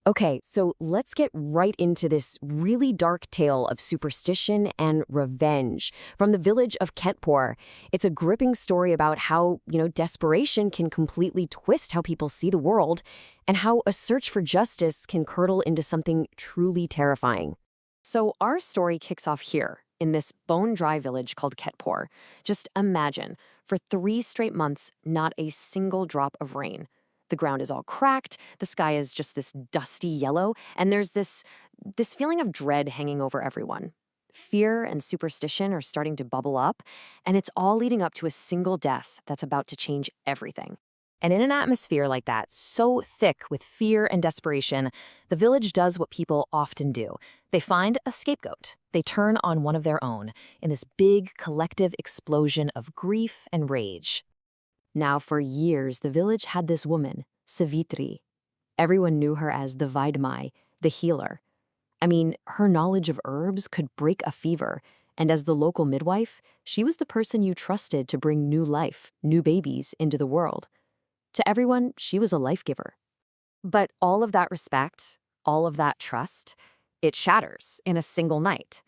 Okay, so let's get right into this really dark tale of superstition and revenge from the village of Ketpur. It's a gripping story about how, desperation can completely twist how people see the world and how a search for justice can curdle into something truly terrifying. So our story kicks off here in this bone-dry village called Ketpur. Just imagine, for 3 straight months, not a single drop of rain. The ground is all cracked, the sky is just this dusty yellow, and there's this feeling of dread hanging over everyone. Fear and superstition are starting to bubble up, and it's all leading up to a single death that's about to change everything. And in an atmosphere like that, so thick with fear and desperation, the village does what people often do. They find a scapegoat. They turn on one of their own in this big collective explosion of grief and rage. Now, for years, the village had this woman, Savitri. Everyone knew her as the Vaidmai, the healer. I mean, her knowledge of herbs could break a fever, and as the local midwife, she was the person you trusted to bring new life, new babies into the world. To everyone, she was a life giver. But all of that respect, all of that trust, it shatters in a single night.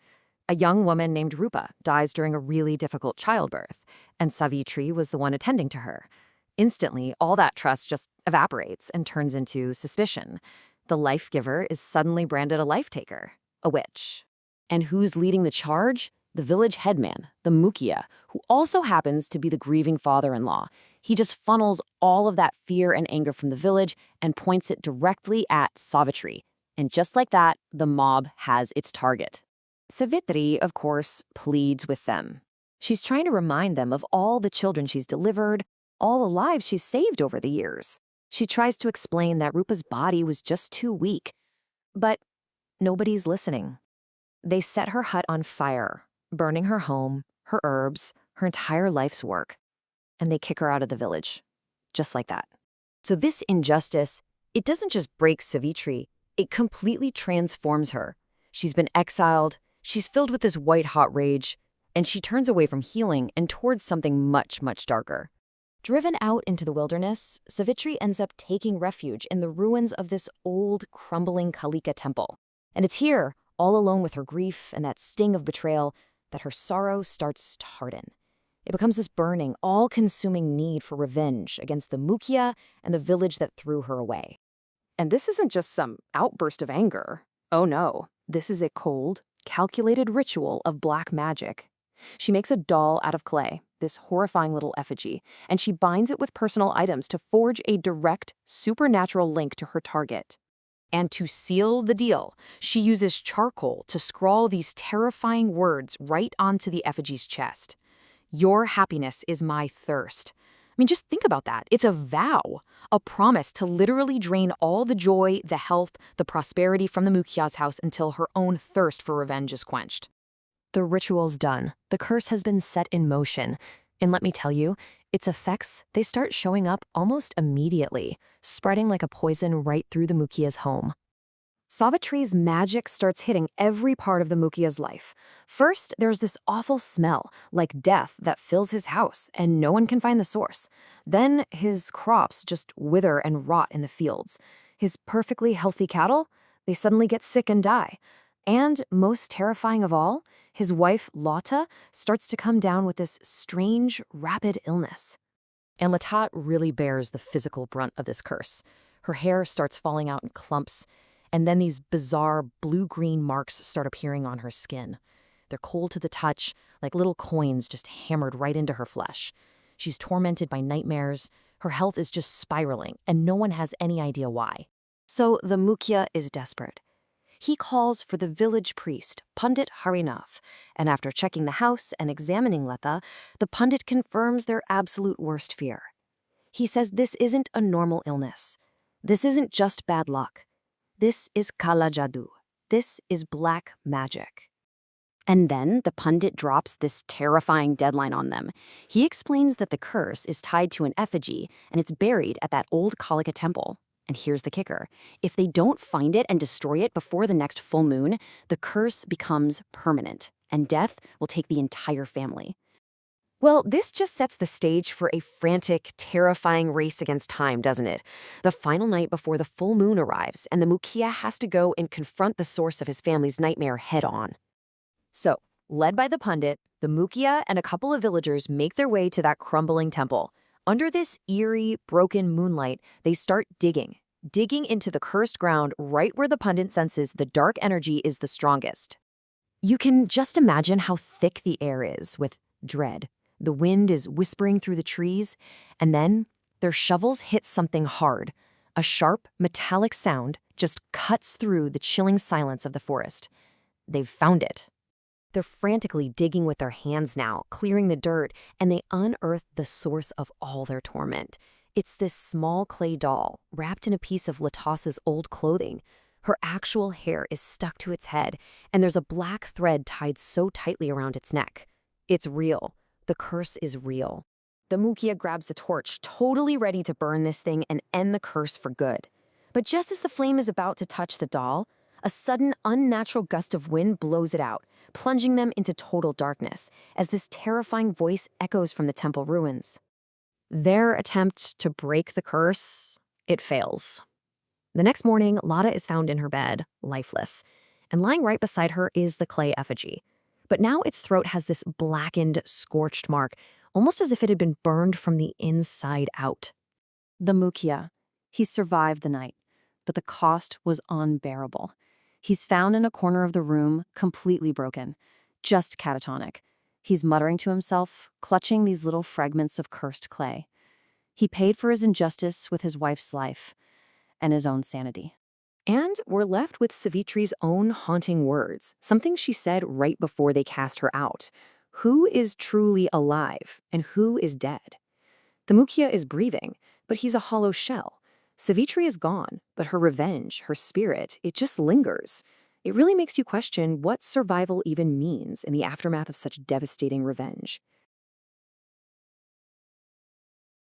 A young woman named Rupa dies during a really difficult childbirth, and Savitri was the one attending to her. Instantly, all that trust just evaporates and turns into suspicion. The life giver is suddenly branded a life taker, a witch. And who's leading the charge? The village headman, the Mukhya, who also happens to be the grieving father-in-law. He just funnels all of that fear and anger from the village and points it directly at Savitri. And just like that, the mob has its target. Savitri, of course, pleads with them. She's trying to remind them of all the children she's delivered, all the lives she's saved over the years. She tries to explain that Rupa's body was just too weak. But nobody's listening. They set her hut on fire, burning her home, her herbs, her entire life's work. And they kick her out of the village. Just like that. So this injustice, it doesn't just break Savitri, it completely transforms her. She's been exiled. She's filled with this white-hot rage, and she turns away from healing and towards something much, much darker. Driven out into the wilderness, Savitri ends up taking refuge in the ruins of this old, crumbling Kalika temple. And it's here, all alone with her grief and that sting of betrayal, that her sorrow starts to harden. It becomes this burning, all-consuming need for revenge against the Mukhya and the village that threw her away. And this isn't just some outburst of anger. Oh no, this is a cold, calculated ritual of black magic. She makes a doll out of clay, this horrifying little effigy, and she binds it with personal items to forge a direct, supernatural link to her target. And to seal the deal, she uses charcoal to scrawl these terrifying words right onto the effigy's chest. Your happiness is my thirst. I mean, just think about that. It's a vow, a promise to literally drain all the joy, the health, the prosperity from the Mukhya's house until her own thirst for revenge is quenched. The ritual's done. The curse has been set in motion. And let me tell you, its effects, they start showing up almost immediately, spreading like a poison right through the Mukhya's home. Savitri's magic starts hitting every part of the Mukhya's life. First, there's this awful smell, like death, that fills his house, and no one can find the source. Then his crops just wither and rot in the fields. His perfectly healthy cattle, they suddenly get sick and die. And most terrifying of all, his wife, Lata, starts to come down with this strange, rapid illness. And Latat really bears the physical brunt of this curse. Her hair starts falling out in clumps, and then these bizarre blue-green marks start appearing on her skin. They're cold to the touch, like little coins just hammered right into her flesh. She's tormented by nightmares. Her health is just spiraling, and no one has any idea why. So the Mukhya is desperate. He calls for the village priest, Pandit Harinath, and after checking the house and examining Lata, the Pandit confirms their absolute worst fear. He says this isn't a normal illness. This isn't just bad luck. This is Kaala jaadu. This is black magic. And then the pundit drops this terrifying deadline on them. He explains that the curse is tied to an effigy and it's buried at that old Kalika temple. And here's the kicker. If they don't find it and destroy it before the next full moon, the curse becomes permanent, and death will take the entire family. Well, this just sets the stage for a frantic, terrifying race against time, doesn't it? The final night before the full moon arrives, and the Mukia has to go and confront the source of his family's nightmare head on. So, led by the pundit, the Mukia and a couple of villagers make their way to that crumbling temple. Under this eerie, broken moonlight, they start digging into the cursed ground right where the pundit senses the dark energy is the strongest. You can just imagine how thick the air is with dread. The wind is whispering through the trees, and then their shovels hit something hard. A sharp, metallic sound just cuts through the chilling silence of the forest. They've found it. They're frantically digging with their hands now, clearing the dirt, and they unearth the source of all their torment. It's this small clay doll, wrapped in a piece of Latassa's old clothing. Her actual hair is stuck to its head, and there's a black thread tied so tightly around its neck. It's real. The curse is real. The Mukia grabs the torch, totally ready to burn this thing and end the curse for good. But just as the flame is about to touch the doll, a sudden, unnatural gust of wind blows it out, plunging them into total darkness, as this terrifying voice echoes from the temple ruins. Their attempt to break the curse, it fails. The next morning, Lada is found in her bed, lifeless, and lying right beside her is the clay effigy. But now its throat has this blackened, scorched mark, almost as if it had been burned from the inside out. The Mukia. He survived the night, but the cost was unbearable. He's found in a corner of the room, completely broken, just catatonic. He's muttering to himself, clutching these little fragments of cursed clay. He paid for his injustice with his wife's life and his own sanity. And we're left with Savitri's own haunting words, something she said right before they cast her out. Who is truly alive and who is dead? The Mukia is breathing, but he's a hollow shell. Savitri is gone, but her revenge, her spirit, it just lingers. It really makes you question what survival even means in the aftermath of such devastating revenge.